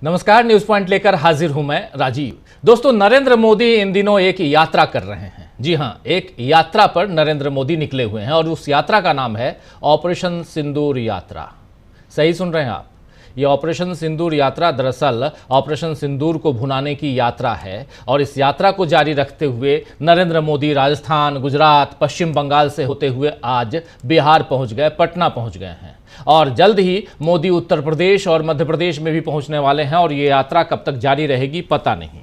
नमस्कार, news point लेकर हाजिर हूं मैं राजीव। दोस्तों, नरेंद्र मोदी इन दिनों एक यात्रा कर रहे हैं। जी हां, एक यात्रा पर नरेंद्र मोदी निकले हुए हैं और उस यात्रा का नाम है ऑपरेशन सिंदूर यात्रा। सही सुन रहे हैं आप, ये ऑपरेशन सिंदूर यात्रा दरअसल ऑपरेशन सिंदूर को भुनाने की यात्रा है और इस यात्रा को जारी रखते हुए नरेंद्र मोदी राजस्थान, गुजरात, पश्चिम बंगाल से होते हुए आज बिहार पहुंच गए, पटना पहुंच गए हैं और जल्द ही मोदी उत्तर प्रदेश और मध्य प्रदेश में भी पहुंचने वाले हैं और ये यात्रा कब तक जारी रहेगी पता नहीं।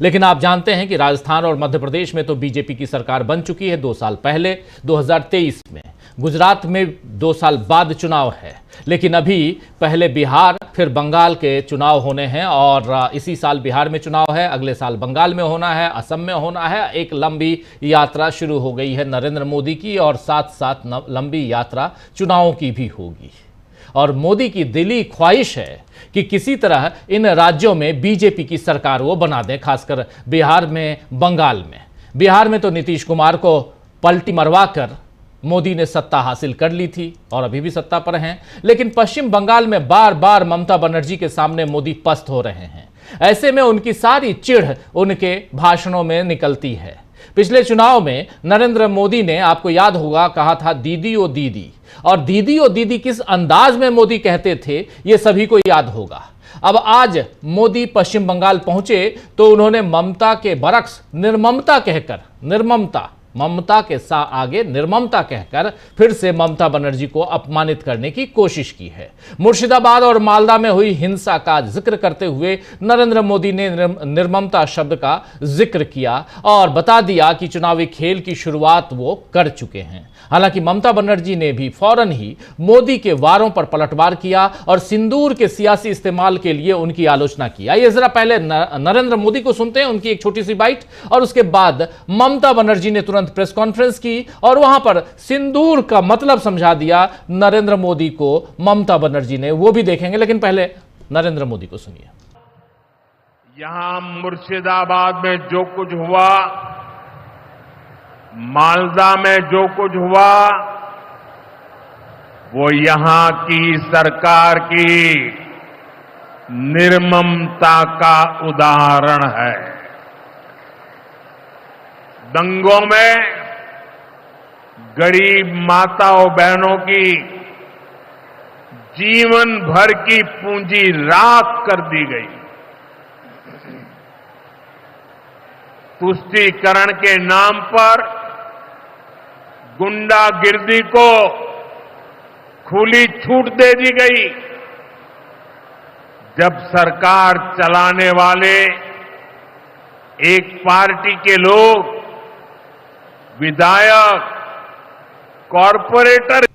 लेकिन आप जानते हैं कि राजस्थान और मध्य प्रदेश में तो बीजेपी की सरकार बन चुकी है 2 साल पहले 2023 में। गुजरात में 2 साल बाद चुनाव है, लेकिन अभी पहले बिहार फिर बंगाल के चुनाव होने हैं और इसी साल बिहार में चुनाव है, अगले साल बंगाल में होना है, असम में होना है। एक लंबी यात्रा शुरू हो गई है नरेंद्र मोदी की और साथ साथ लंबी यात्रा चुनावों की भी होगी। और मोदी की दिली ख्वाहिश है कि किसी तरह इन राज्यों में बीजेपी की सरकार वो बना दें, खासकर बिहार में, बंगाल में। बिहार में तो नीतीश कुमार को पलटी मरवा कर मोदी ने सत्ता हासिल कर ली थी और अभी भी सत्ता पर हैं, लेकिन पश्चिम बंगाल में बार बार ममता बनर्जी के सामने मोदी पस्त हो रहे हैं। ऐसे में उनकी सारी चिढ़ उनके भाषणों में निकलती है। पिछले चुनाव में नरेंद्र मोदी ने, आपको याद होगा, कहा था दीदी ओ दीदी, और दीदी ओ दीदी किस अंदाज में मोदी कहते थे ये सभी को याद होगा। अब आज मोदी पश्चिम बंगाल पहुंचे तो उन्होंने ममता के बरक्स निर्ममता कहकर, ममता के आगे निर्ममता कहकर फिर से ममता बनर्जी को अपमानित करने की कोशिश की है। मुर्शिदाबाद और मालदा में हुई हिंसा का जिक्र करते हुए नरेंद्र मोदी ने निर्ममता शब्द का जिक्र किया और बता दिया कि चुनावी खेल की शुरुआत वो कर चुके हैं। हालांकि ममता बनर्जी ने भी फौरन ही मोदी के वारों पर पलटवार किया और सिंदूर के सियासी इस्तेमाल के लिए उनकी आलोचना की। आइए जरा पहले नरेंद्र मोदी को सुनते हैं, उनकी एक छोटी सी बाइट, और उसके बाद ममता बनर्जी ने तुरंत प्रेस कॉन्फ्रेंस की और वहां पर सिंदूर का मतलब समझा दिया नरेंद्र मोदी को ममता बनर्जी ने। वो भी देखेंगे, लेकिन पहले नरेंद्र मोदी को सुनिए। यहां मुर्शिदाबाद में जो कुछ हुआ, मालदा में जो कुछ हुआ, वो यहां की सरकार की निर्ममता का उदाहरण है। दंगों में गरीब माताओं बहनों की जीवन भर की पूंजी राख कर दी गई। तुष्टीकरण के नाम पर गुंडागिर्दी को खुली छूट दे दी गई। जब सरकार चलाने वाले एक पार्टी के लोग, विधायक, कॉरपोरेटर,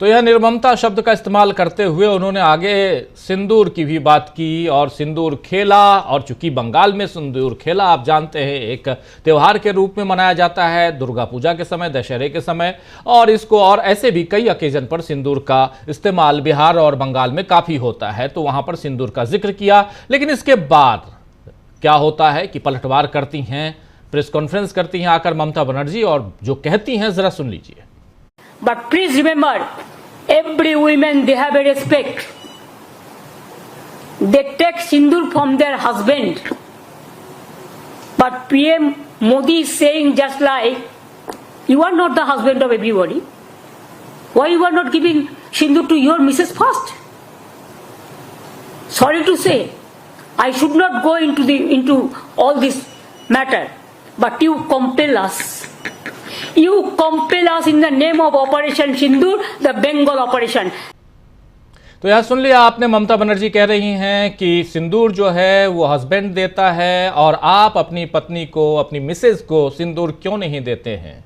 तो यह निर्ममता शब्द का इस्तेमाल करते हुए उन्होंने आगे सिंदूर की भी बात की और सिंदूर खेला। और चूंकि बंगाल में सिंदूर खेला, आप जानते हैं, एक त्योहार के रूप में मनाया जाता है दुर्गा पूजा के समय, दशहरे के समय, और इसको और ऐसे भी कई ओकेजन पर सिंदूर का इस्तेमाल बिहार और बंगाल में काफी होता है, तो वहां पर सिंदूर का जिक्र किया। लेकिन इसके बाद क्या होता है कि पलटवार करती हैं, प्रेस कॉन्फ्रेंस करती हैं आकर ममता बनर्जी, और जो कहती हैं जरा सुन लीजिए। But please remember, every woman, they have a respect. They take sindoor from their husband. But PM Modi is saying just like, you are not the husband of everybody. Why you are not giving sindoor to your missus first? Sorry to say, I should not go into all this matter, but you compel us. You compel us in the name of Operation Sindoor, the Bengal operation. तो यह सुन लिया आपने, ममता बनर्जी कह रही हैं कि सिंदूर जो है वो हस्बैंड देता है और आप अपनी पत्नी को, अपनी मिसेज को सिंदूर क्यों नहीं देते हैं।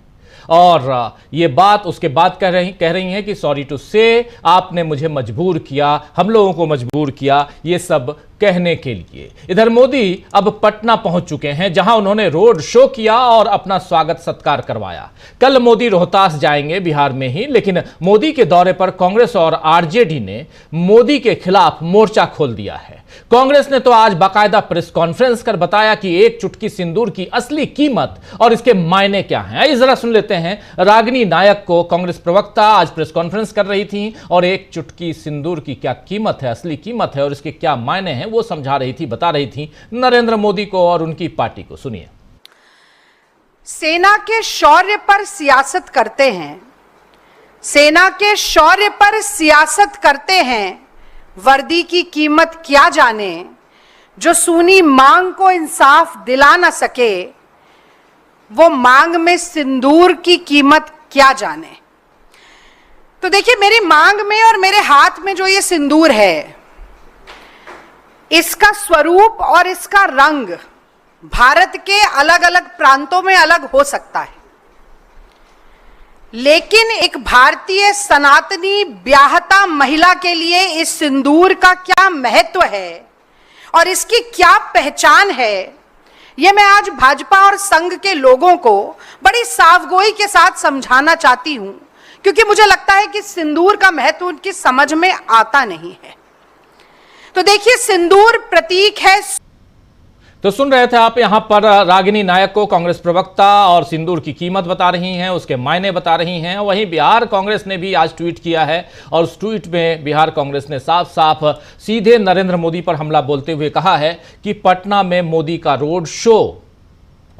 और ये बात उसके बाद कह रही हैं कि सॉरी टू से, आपने मुझे मजबूर किया, हम लोगों को मजबूर किया, ये सब कहने के लिए। इधर मोदी अब पटना पहुंच चुके हैं, जहां उन्होंने रोड शो किया और अपना स्वागत सत्कार करवाया। कल मोदी रोहतास जाएंगे, बिहार में ही, लेकिन मोदी के दौरे पर कांग्रेस और आरजेडी ने मोदी के खिलाफ मोर्चा खोल दिया है। कांग्रेस ने तो आज बाकायदा प्रेस कॉन्फ्रेंस कर बताया कि एक चुटकी सिंदूर की असली कीमत और इसके मायने क्या हैं। आइए जरा सुन लेते हैं रागिनी नायक को, कांग्रेस प्रवक्ता आज प्रेस कॉन्फ्रेंस कर रही थी और एक चुटकी सिंदूर की क्या कीमत है, असली कीमत है और इसके क्या मायने हैं वो समझा रही थी, बता रही थी नरेंद्र मोदी को और उनकी पार्टी को। सुनिए। सेना के शौर्य पर सियासत करते हैं, सेना के शौर्य पर सियासत करते हैं, वर्दी की कीमत क्या जाने, जो सूनी मांग को इंसाफ दिला ना सके, वो मांग में सिंदूर की कीमत क्या जाने। तो देखिए, मेरी मांग में और मेरे हाथ में जो ये सिंदूर है, इसका स्वरूप और इसका रंग भारत के अलग अलग प्रांतों में अलग हो सकता है, लेकिन एक भारतीय सनातनी ब्याहता महिला के लिए इस सिंदूर का क्या महत्व है और इसकी क्या पहचान है, यह मैं आज भाजपा और संघ के लोगों को बड़ी साफगोई के साथ समझाना चाहती हूं, क्योंकि मुझे लगता है कि सिंदूर का महत्व उनकी समझ में आता नहीं है। तो देखिए, सिंदूर प्रतीक है। तो सुन रहे थे आप, यहां पर रागिनी नायक को कांग्रेस प्रवक्ता और सिंदूर की कीमत बता रही हैं, उसके मायने बता रही हैं। वहीं बिहार कांग्रेस ने भी आज ट्वीट किया है और उस ट्वीट में बिहार कांग्रेस ने साफ साफ सीधे नरेंद्र मोदी पर हमला बोलते हुए कहा है कि पटना में मोदी का रोड शो,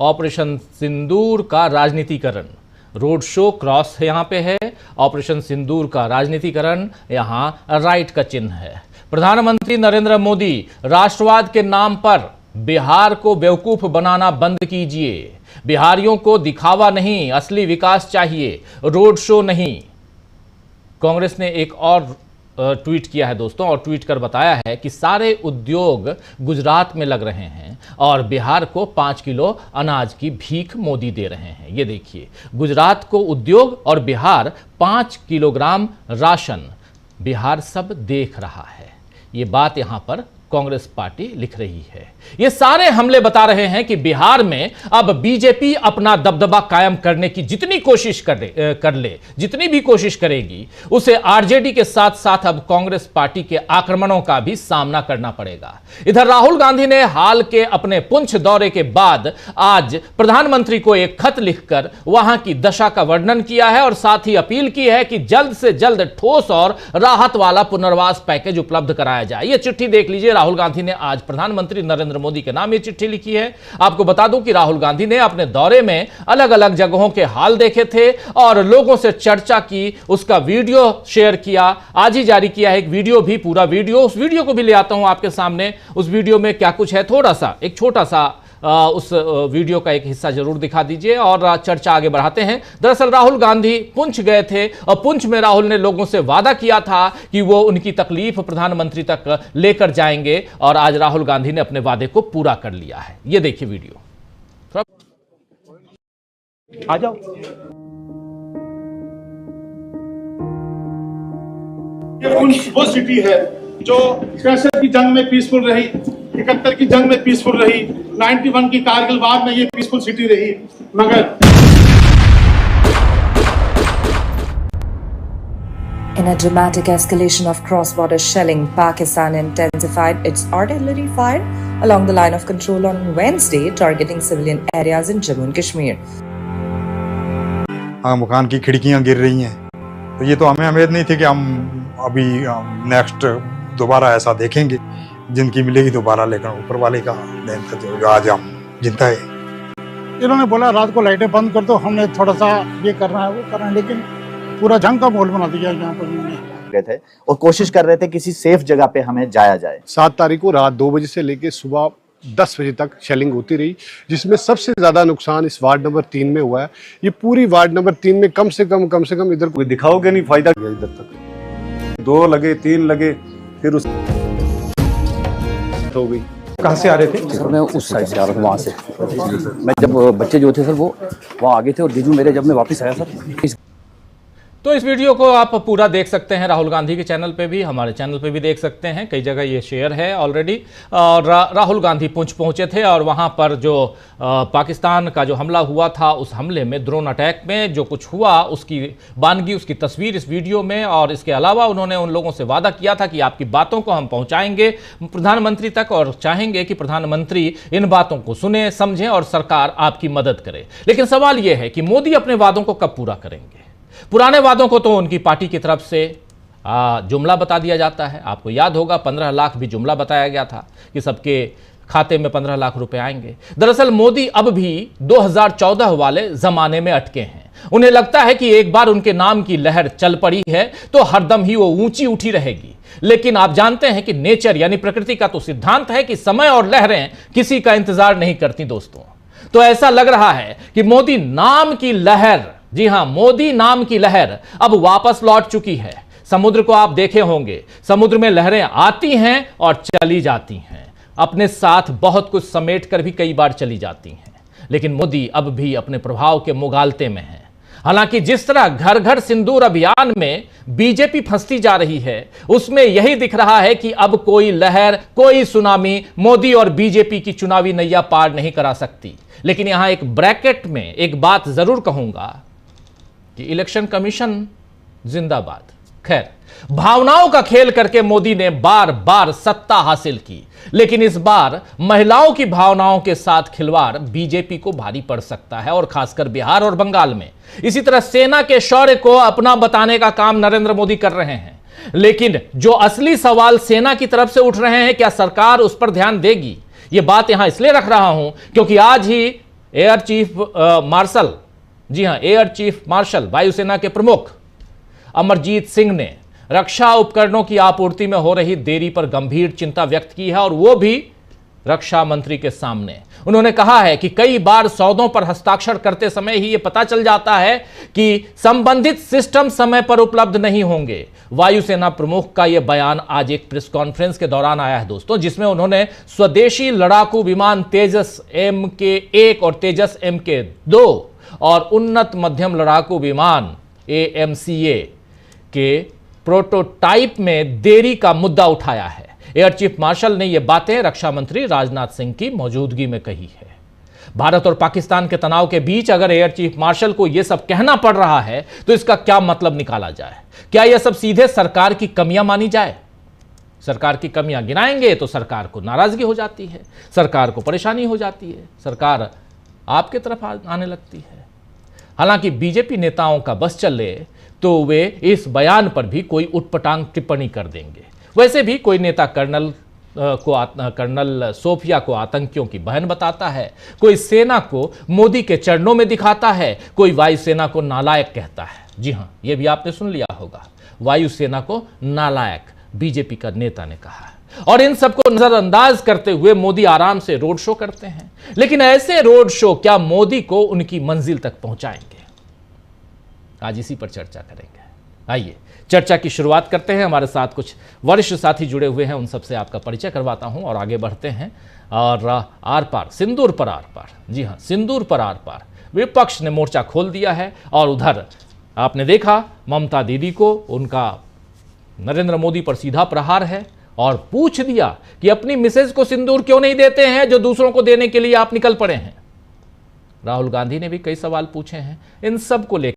ऑपरेशन सिंदूर का राजनीतिकरण। रोड शो क्रॉस यहां पे है, ऑपरेशन सिंदूर का राजनीतिकरण यहां राइट का चिन्ह है। प्रधानमंत्री नरेंद्र मोदी, राष्ट्रवाद के नाम पर बिहार को बेवकूफ बनाना बंद कीजिए। बिहारियों को दिखावा नहीं, असली विकास चाहिए, रोड शो नहीं। कांग्रेस ने एक और ट्वीट किया है दोस्तों, और ट्वीट कर बताया है कि सारे उद्योग गुजरात में लग रहे हैं और बिहार को 5 किलो अनाज की भीख मोदी दे रहे हैं। ये देखिए, गुजरात को उद्योग और बिहार 5 किलोग्राम राशन, बिहार सब देख रहा है। ये बात यहां पर कांग्रेस पार्टी लिख रही है। ये सारे हमले बता रहे हैं कि बिहार में अब बीजेपी अपना दबदबा कायम करने की जितनी कोशिश कर ले, जितनी भी कोशिश करेगी, उसे आरजेडी के साथ साथ अब कांग्रेस पार्टी के आक्रमणों का भी सामना करना पड़ेगा। इधर राहुल गांधी ने हाल के अपने पुंछ दौरे के बाद आज प्रधानमंत्री को एक खत लिखकर वहां की दशा का वर्णन किया है और साथ ही अपील की है कि जल्द से जल्द ठोस और राहत वाला पुनर्वास पैकेज उपलब्ध कराया जाए। यह चिट्ठी देख लीजिए, राहुल गांधी ने आज प्रधानमंत्री नरेंद्र मोदी के नाम ये चिट्ठी लिखी है। आपको बता दूं कि राहुल गांधी ने अपने दौरे में अलग अलग जगहों के हाल देखे थे और लोगों से चर्चा की, उसका वीडियो शेयर किया। आज ही जारी किया है एक वीडियो भी, पूरा वीडियो, उस वीडियो को भी ले आता हूं आपके सामने। उस वीडियो में क्या कुछ है, थोड़ा सा, एक छोटा सा उस वीडियो का एक हिस्सा जरूर दिखा दीजिए और चर्चा आगे बढ़ाते हैं। दरअसल राहुल गांधी पुंछ गए थे और पुंछ में राहुल ने लोगों से वादा किया था कि वो उनकी तकलीफ प्रधानमंत्री तक लेकर जाएंगे और आज राहुल गांधी ने अपने वादे को पूरा कर लिया है। ये देखिए वीडियो। आ जाओ। ये पुंछ वो सिटी है जो 66 की जंग में पीसफुल रही, 71 की जंग में पीसफुल रही, 91 की कारगिल वार में ये पीसफुल सिटी रही, मगर In a dramatic escalation of cross-border shelling, Pakistan intensified its artillery fire along the line of control on Wednesday, targeting civilian areas in Jammu and Kashmir. मकान की खिड़कियां गिर रही हैं, तो ये तो हमें उम्मीद नहीं थी कि हम अभी नेक्स्ट दोबारा ऐसा देखेंगे। जिंदगी मिलेगी दोबारा, लेकिन ऊपर वाले का देन था जो आज हम जिंदा है। इन्होंने बोला रात को लाइटें बंद कर दो, हमने थोड़ा सा ये करना है वो करना है, लेकिन पूरा जंग का माहौल बना दिया यहाँ पर इन्होंने। थे और कोशिश कर रहे थे किसी सेफ जगह पे हमें जाया जाए। 7 तारीख को रात 2 बजे से लेकर सुबह 10 बजे तक शेलिंग होती रही, जिसमें सबसे ज्यादा नुकसान इस वार्ड नंबर 3 में हुआ है। ये पूरी वार्ड नंबर 3 में कम से कम इधर कोई दिखाओगे नहीं, फायदा गया इधर तक। 2 लगे, 3 लगे, फिर उस हो गई। कहाँ से आ रहे थे? सर मैं उस साइड से आ रहा हूँ, वहाँ से। मैं जब बच्चे जो थे सर वो वहाँ आगे थे और जीजू मेरे, जब मैं वापस आया सर। तो इस वीडियो को आप पूरा देख सकते हैं राहुल गांधी के चैनल पे भी, हमारे चैनल पे भी देख सकते हैं। कई जगह ये शेयर है ऑलरेडी। और राहुल गांधी पुंछ पहुंचे थे और वहां पर जो पाकिस्तान का जो हमला हुआ था, उस हमले में, ड्रोन अटैक में जो कुछ हुआ, उसकी वानगी, उसकी तस्वीर इस वीडियो में। और इसके अलावा उन्होंने उन लोगों से वादा किया था कि आपकी बातों को हम पहुंचाएंगे प्रधानमंत्री तक और चाहेंगे कि प्रधानमंत्री इन बातों को सुने, समझें और सरकार आपकी मदद करे। लेकिन सवाल यह है कि मोदी अपने वादों को कब पूरा करेंगे? पुराने वादों को तो उनकी पार्टी की तरफ से जुमला बता दिया जाता है। आपको याद होगा 15 लाख भी जुमला बताया गया था कि सबके खाते में 15 लाख रुपए आएंगे। दरअसल मोदी अब भी 2014 वाले जमाने में अटके हैं। उन्हें लगता है कि एक बार उनके नाम की लहर चल पड़ी है तो हरदम ही वो ऊंची उठी रहेगी। लेकिन आप जानते हैं कि नेचर यानी प्रकृति का तो सिद्धांत है कि समय और लहरें किसी का इंतजार नहीं करती दोस्तों। तो ऐसा लग रहा है कि मोदी नाम की लहर, जी हां, मोदी नाम की लहर अब वापस लौट चुकी है। समुद्र को आप देखे होंगे, समुद्र में लहरें आती हैं और चली जाती हैं, अपने साथ बहुत कुछ समेट कर भी कई बार चली जाती हैं। लेकिन मोदी अब भी अपने प्रभाव के मुगालते में है। हालांकि जिस तरह घर घर सिंदूर अभियान में बीजेपी फंसती जा रही है, उसमें यही दिख रहा है कि अब कोई लहर, कोई सुनामी मोदी और बीजेपी की चुनावी नैया पार नहीं करा सकती। लेकिन यहां एक ब्रैकेट में एक बात जरूर कहूंगा कि इलेक्शन कमीशन जिंदाबाद। खैर, भावनाओं का खेल करके मोदी ने बार बार सत्ता हासिल की, लेकिन इस बार महिलाओं की भावनाओं के साथ खिलवाड़ बीजेपी को भारी पड़ सकता है, और खासकर बिहार और बंगाल में। इसी तरह सेना के शौर्य को अपना बताने का काम नरेंद्र मोदी कर रहे हैं, लेकिन जो असली सवाल सेना की तरफ से उठ रहे हैं, क्या सरकार उस पर ध्यान देगी? यह बात यहां इसलिए रख रहा हूं क्योंकि आज ही एयर चीफ मार्शल, जी हां, एयर चीफ मार्शल वायुसेना के प्रमुख अमरजीत सिंह ने रक्षा उपकरणों की आपूर्ति में हो रही देरी पर गंभीर चिंता व्यक्त की है, और वो भी रक्षा मंत्री के सामने। उन्होंने कहा है कि कई बार सौदों पर हस्ताक्षर करते समय ही यह पता चल जाता है कि संबंधित सिस्टम समय पर उपलब्ध नहीं होंगे। वायुसेना प्रमुख का यह बयान आज एक प्रेस कॉन्फ्रेंस के दौरान आया है दोस्तों, जिसमें उन्होंने स्वदेशी लड़ाकू विमान तेजस MK-1 और तेजस MK-2 और उन्नत मध्यम लड़ाकू विमान AMCA के प्रोटोटाइप में देरी का मुद्दा उठाया है। एयर चीफ मार्शल ने यह बातें रक्षा मंत्री राजनाथ सिंह की मौजूदगी में कही है। भारत और पाकिस्तान के तनाव के बीच अगर एयर चीफ मार्शल को यह सब कहना पड़ रहा है तो इसका क्या मतलब निकाला जाए? क्या यह सब सीधे सरकार की कमियां मानी जाए? सरकार की कमियां गिनाएंगे तो सरकार को नाराजगी हो जाती है, सरकार को परेशानी हो जाती है, सरकार आपके तरफ आने लगती है। हालांकि बीजेपी नेताओं का बस चले तो वे इस बयान पर भी कोई उटपटांग टिप्पणी कर देंगे। वैसे भी कोई नेता कर्नल सोफिया को आतंकियों की बहन बताता है, कोई सेना को मोदी के चरणों में दिखाता है, कोई वायुसेना को नालायक कहता है। जी हां, यह भी आपने सुन लिया होगा, वायुसेना को नालायक बीजेपी का नेता ने कहा है। और इन सबको नजरअंदाज करते हुए मोदी आराम से रोड शो करते हैं। लेकिन ऐसे रोड शो क्या मोदी को उनकी मंजिल तक पहुंचाएंगे? आज इसी पर चर्चा करेंगे। आइए चर्चा की शुरुआत करते हैं। हमारे साथ कुछ वरिष्ठ साथी जुड़े हुए हैं, उन सबसे आपका परिचय करवाता हूं और आगे बढ़ते हैं। और आर पार, सिंदूर पर आर पार, जी हां, सिंदूर पर आर पार विपक्ष ने मोर्चा खोल दिया है। और उधर आपने देखा ममता दीदी को, उनका नरेंद्र मोदी पर सीधा प्रहार है और पूछ दिया कि अपनी मिसेज को सिंदूर क्यों नहीं देते हैं जो दूसरों को देने के लिए आप निकल पड़े हैं। राहुल गांधी ने भी कई सवाल पूछे हैं। इन सब को लेकर